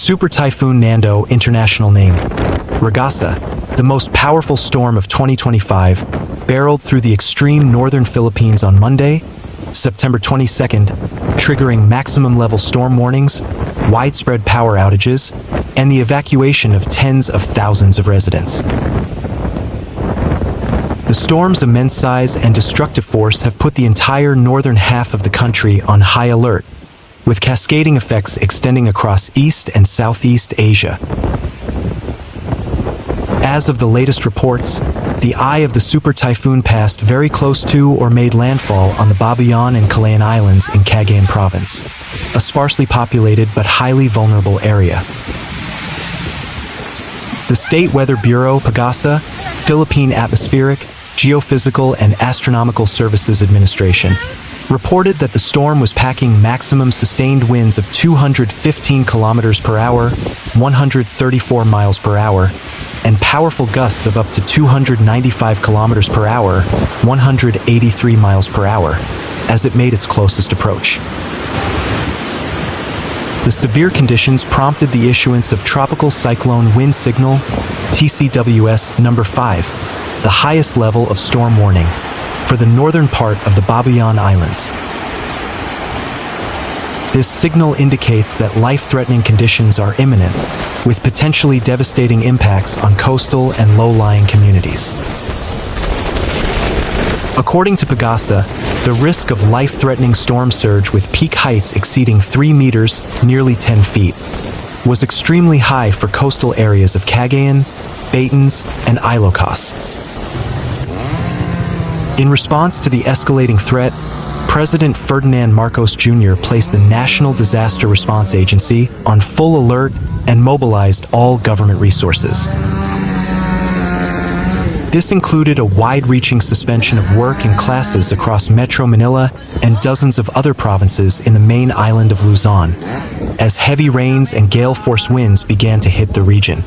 Super Typhoon Nando international name, Ragasa, the most powerful storm of 2025, barreled through the extreme northern Philippines on Monday, September 22nd, triggering maximum-level storm warnings, widespread power outages, and the evacuation of tens of thousands of residents. The storm's immense size and destructive force have put the entire northern half of the country on high alert, with cascading effects extending across East and Southeast Asia. As of the latest reports, the eye of the Super Typhoon passed very close to or made landfall on the Babuyan and Calayan Islands in Cagayan province, a sparsely populated but highly vulnerable area. The State Weather Bureau, PAGASA, Philippine Atmospheric, Geophysical and Astronomical Services Administration, reported that the storm was packing maximum sustained winds of 215 kilometers per hour, 134 miles per hour, and powerful gusts of up to 295 kilometers per hour, 183 miles per hour, as it made its closest approach. The severe conditions prompted the issuance of Tropical Cyclone Wind Signal, TCWS number 5, the highest level of storm warning, for the northern part of the Babuyan Islands. This signal indicates that life-threatening conditions are imminent, with potentially devastating impacts on coastal and low-lying communities. According to PAGASA, the risk of life-threatening storm surge with peak heights exceeding 3 meters, nearly 10 feet, was extremely high for coastal areas of Cagayan, Batanes, and Ilocos. In response to the escalating threat, President Ferdinand Marcos Jr. placed the National Disaster Response Agency on full alert and mobilized all government resources. This included a wide-reaching suspension of work and classes across Metro Manila and dozens of other provinces in the main island of Luzon, as heavy rains and gale-force winds began to hit the region.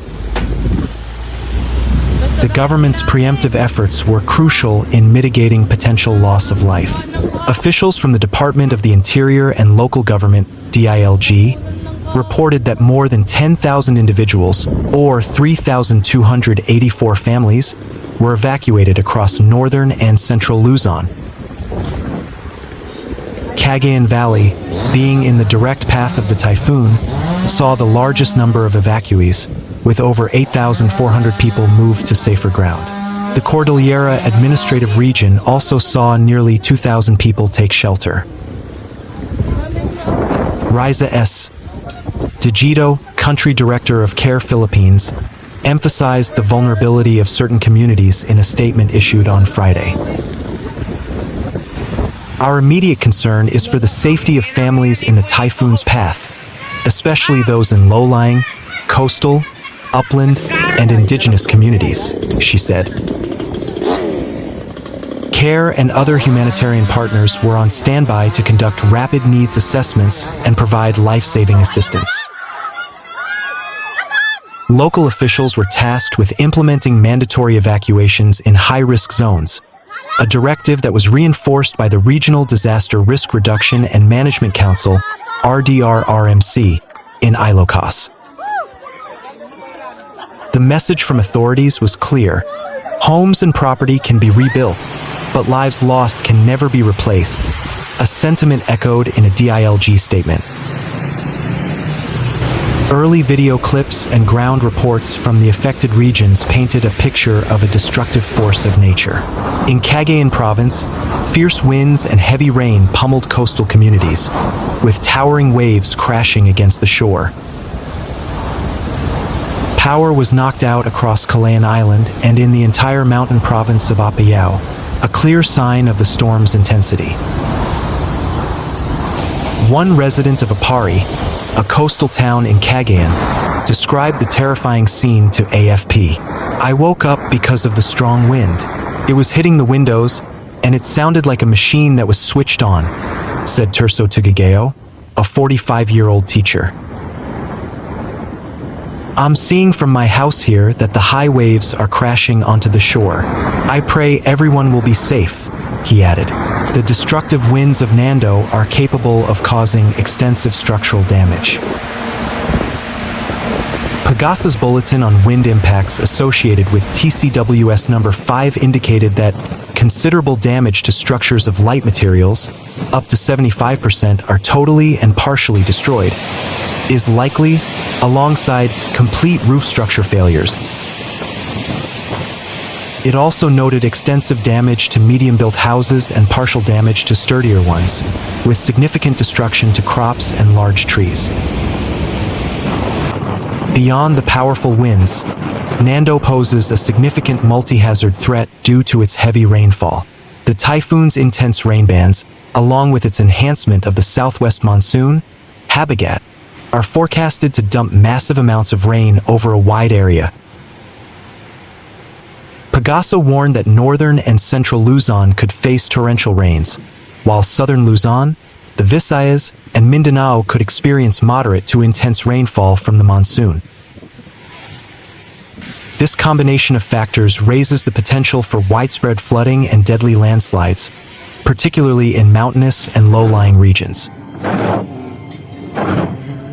The government's preemptive efforts were crucial in mitigating potential loss of life. Officials from the Department of the Interior and Local Government, DILG, reported that more than 10,000 individuals, or 3,284 families, were evacuated across northern and central Luzon. Cagayan Valley, being in the direct path of the typhoon, saw the largest number of evacuees, with over 8,400 people moved to safer ground. The Cordillera Administrative Region also saw nearly 2,000 people take shelter. Riza S. Digito, Country Director of CARE Philippines, emphasized the vulnerability of certain communities in a statement issued on Friday. Our immediate concern is for the safety of families in the typhoon's path, especially those in low-lying, coastal, upland, and indigenous communities, she said. CARE and other humanitarian partners were on standby to conduct rapid needs assessments and provide life-saving assistance. Local officials were tasked with implementing mandatory evacuations in high-risk zones, a directive that was reinforced by the Regional Disaster Risk Reduction and Management Council, RDRRMC, in Ilocos. The message from authorities was clear. Homes and property can be rebuilt, but lives lost can never be replaced, a sentiment echoed in a DILG statement. Early video clips and ground reports from the affected regions painted a picture of a destructive force of nature. In Cagayan province, fierce winds and heavy rain pummeled coastal communities, with towering waves crashing against the shore. Power was knocked out across Calayan Island and in the entire mountain province of Apayao, a clear sign of the storm's intensity. One resident of Apari, a coastal town in Cagayan, described the terrifying scene to AFP. "I woke up because of the strong wind. It was hitting the windows, and it sounded like a machine that was switched on," said Terso Tugigeo, a 45-year-old teacher. "I'm seeing from my house here that the high waves are crashing onto the shore. I pray everyone will be safe," he added. The destructive winds of Nando are capable of causing extensive structural damage. PAGASA's bulletin on wind impacts associated with TCWS number 5 indicated that considerable damage to structures of light materials, up to 75%, are totally and partially destroyed, is likely, alongside complete roof structure failures. It also noted extensive damage to medium-built houses and partial damage to sturdier ones, with significant destruction to crops and large trees. Beyond the powerful winds, Nando poses a significant multi-hazard threat due to its heavy rainfall. The typhoon's intense rain bands, along with its enhancement of the southwest monsoon, habitat, are forecasted to dump massive amounts of rain over a wide area. PAGASA warned that northern and central Luzon could face torrential rains, while southern Luzon, the Visayas, and Mindanao could experience moderate to intense rainfall from the monsoon. This combination of factors raises the potential for widespread flooding and deadly landslides, particularly in mountainous and low-lying regions.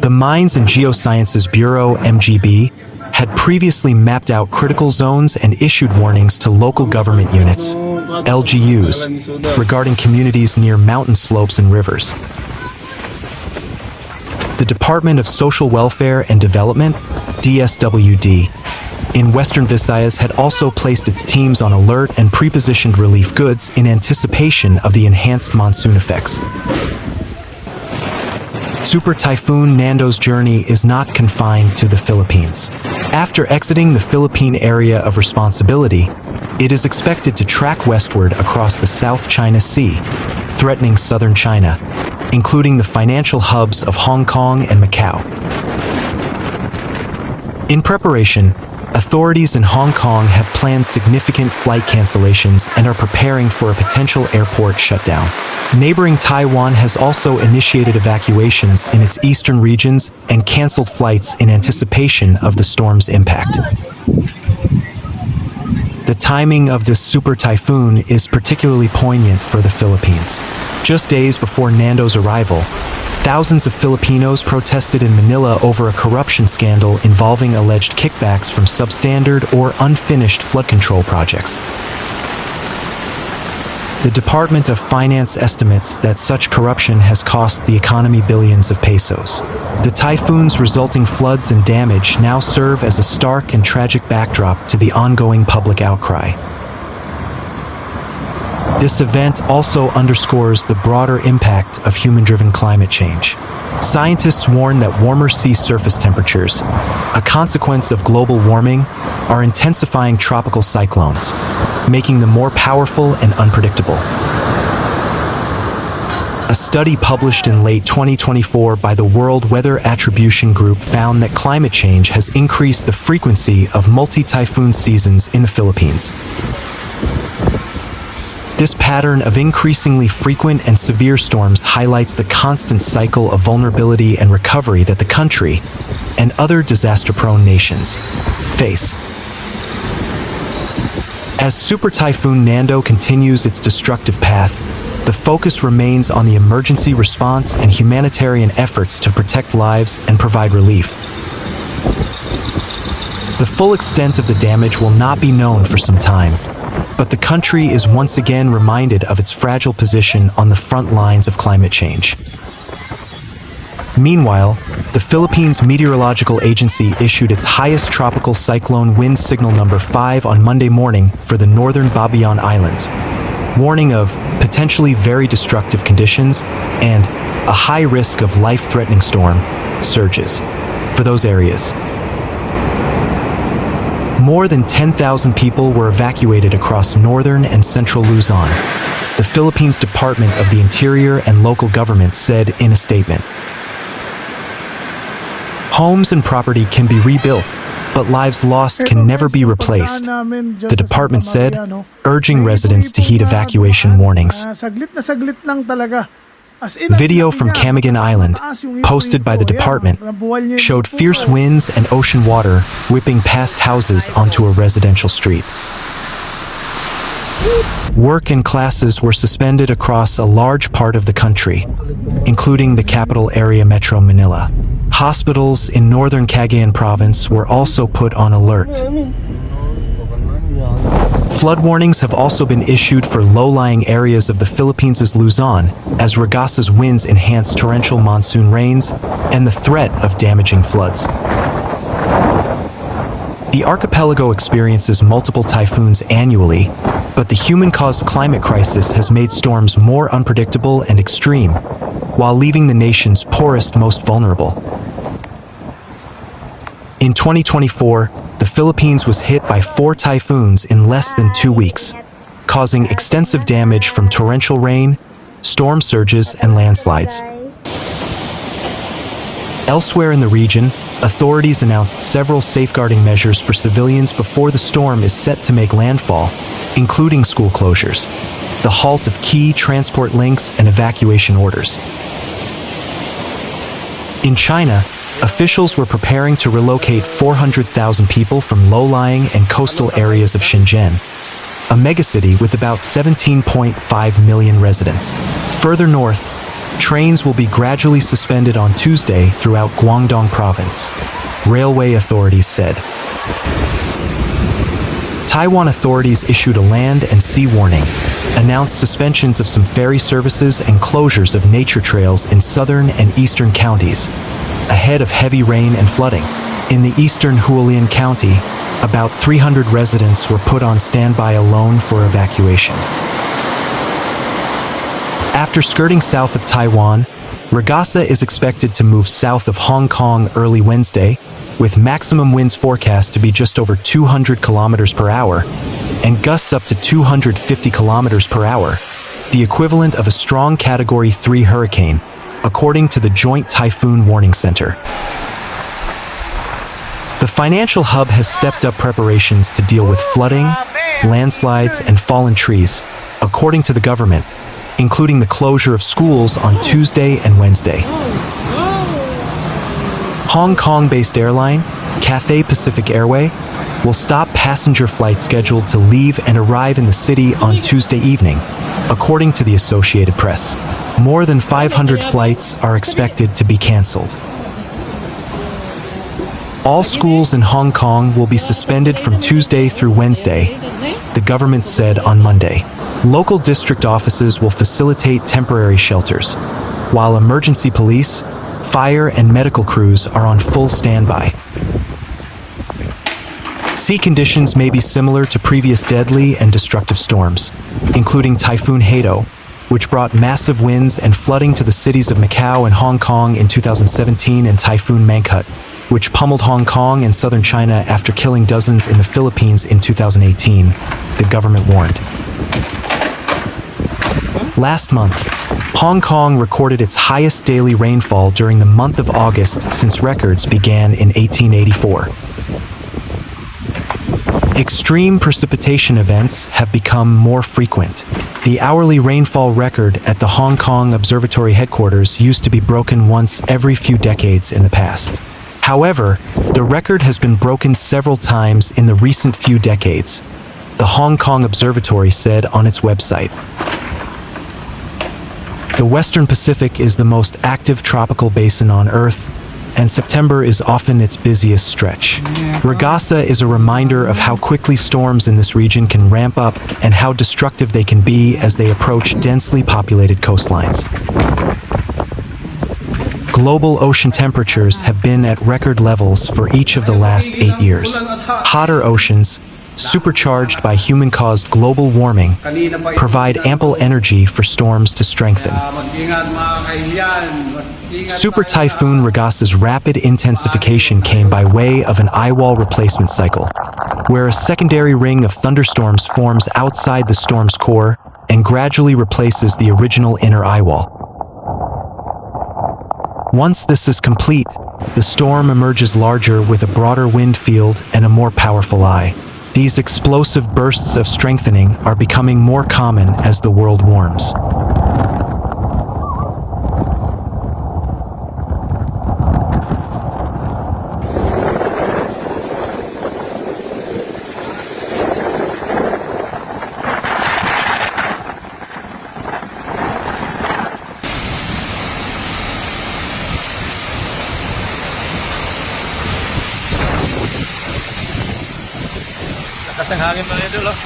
The Mines and Geosciences Bureau, MGB, had previously mapped out critical zones and issued warnings to local government units, LGUs, regarding communities near mountain slopes and rivers. The Department of Social Welfare and Development, DSWD, in Western Visayas had also placed its teams on alert and pre-positioned relief goods in anticipation of the enhanced monsoon effects. Super Typhoon Nando's journey is not confined to the Philippines. After exiting the Philippine area of responsibility, it is expected to track westward across the South China Sea, threatening southern China, including the financial hubs of Hong Kong and Macau. In preparation, authorities in Hong Kong have planned significant flight cancellations and are preparing for a potential airport shutdown. Neighboring Taiwan has also initiated evacuations in its eastern regions and canceled flights in anticipation of the storm's impact. The timing of this super typhoon is particularly poignant for the Philippines. Just days before Nando's arrival, thousands of Filipinos protested in Manila over a corruption scandal involving alleged kickbacks from substandard or unfinished flood control projects. The Department of Finance estimates that such corruption has cost the economy billions of pesos. The typhoon's resulting floods and damage now serve as a stark and tragic backdrop to the ongoing public outcry. This event also underscores the broader impact of human-driven climate change. Scientists warn that warmer sea surface temperatures, a consequence of global warming, are intensifying tropical cyclones, making them more powerful and unpredictable. A study published in late 2024 by the World Weather Attribution Group found that climate change has increased the frequency of multi-typhoon seasons in the Philippines. This pattern of increasingly frequent and severe storms highlights the constant cycle of vulnerability and recovery that the country and other disaster-prone nations face. As Super Typhoon Nando continues its destructive path, the focus remains on the emergency response and humanitarian efforts to protect lives and provide relief. The full extent of the damage will not be known for some time, but the country is once again reminded of its fragile position on the front lines of climate change. Meanwhile, the Philippines Meteorological Agency issued its highest tropical cyclone wind signal number 5 on Monday morning for the northern Babuyan Islands, warning of potentially very destructive conditions and a high risk of life-threatening storm surges for those areas. More than 10,000 people were evacuated across northern and central Luzon, the Philippines Department of the Interior and local governments said in a statement. Homes and property can be rebuilt, but lives lost can never be replaced, the department said, urging residents to heed evacuation warnings. Video from Cagayan Island, posted by the department, showed fierce winds and ocean water whipping past houses onto a residential street. Work and classes were suspended across a large part of the country, including the capital area Metro Manila, Hospitals in northern Cagayan province were also put on alert. Flood warnings have also been issued for low-lying areas of the Philippines' Luzon as Ragasa's winds enhance torrential monsoon rains and the threat of damaging floods. The archipelago experiences multiple typhoons annually, but the human-caused climate crisis has made storms more unpredictable and extreme, while leaving the nation's poorest most vulnerable. In 2024, the Philippines was hit by 4 typhoons in less than 2 weeks, causing extensive damage from torrential rain, storm surges, and landslides. Elsewhere in the region, authorities announced several safeguarding measures for civilians before the storm is set to make landfall, including school closures, the halt of key transport links, and evacuation orders. In China, officials were preparing to relocate 400,000 people from low-lying and coastal areas of Shenzhen, a megacity with about 17.5 million residents. Further north, trains will be gradually suspended on Tuesday throughout Guangdong province, railway authorities said. Taiwan authorities issued a land and sea warning, announced suspensions of some ferry services and closures of nature trails in southern and eastern counties, ahead of heavy rain and flooding. In the eastern Hualien County, about 300 residents were put on standby alone for evacuation. After skirting south of Taiwan, Ragasa is expected to move south of Hong Kong early Wednesday, with maximum winds forecast to be just over 200 kilometers per hour and gusts up to 250 kilometers per hour, the equivalent of a strong Category 3 hurricane, according to the Joint Typhoon Warning Center. The financial hub has stepped up preparations to deal with flooding, landslides, and fallen trees, according to the government, including the closure of schools on Tuesday and Wednesday. Hong Kong-based airline, Cathay Pacific Airway, will stop passenger flights scheduled to leave and arrive in the city on Tuesday evening, according to the Associated Press. More than 500 flights are expected to be cancelled. All schools in Hong Kong will be suspended from Tuesday through Wednesday, the government said on Monday. Local district offices will facilitate temporary shelters, while emergency police, fire, and medical crews are on full standby. Sea conditions may be similar to previous deadly and destructive storms, including Typhoon Nando, which brought massive winds and flooding to the cities of Macau and Hong Kong in 2017, and Typhoon Mangkhut, which pummeled Hong Kong and southern China after killing dozens in the Philippines in 2018, the government warned. Last month, Hong Kong recorded its highest daily rainfall during the month of August since records began in 1884. Extreme precipitation events have become more frequent. The hourly rainfall record at the Hong Kong Observatory headquarters used to be broken once every few decades in the past. However, the record has been broken several times in the recent few decades, the Hong Kong Observatory said on its website. The Western Pacific is the most active tropical basin on Earth, and September is often its busiest stretch. Ragasa is a reminder of how quickly storms in this region can ramp up and how destructive they can be as they approach densely populated coastlines. Global ocean temperatures have been at record levels for each of the last 8 years. Hotter oceans, supercharged by human-caused global warming, provide ample energy for storms to strengthen. Super Typhoon Ragasa's rapid intensification came by way of an eye-wall replacement cycle, where a secondary ring of thunderstorms forms outside the storm's core and gradually replaces the original inner eye wall. Once this is complete, the storm emerges larger with a broader wind field and a more powerful eye. These explosive bursts of strengthening are becoming more common as the world warms. Lakas ng hangin mga idol, oh.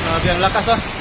Grabe ang lakas, oh.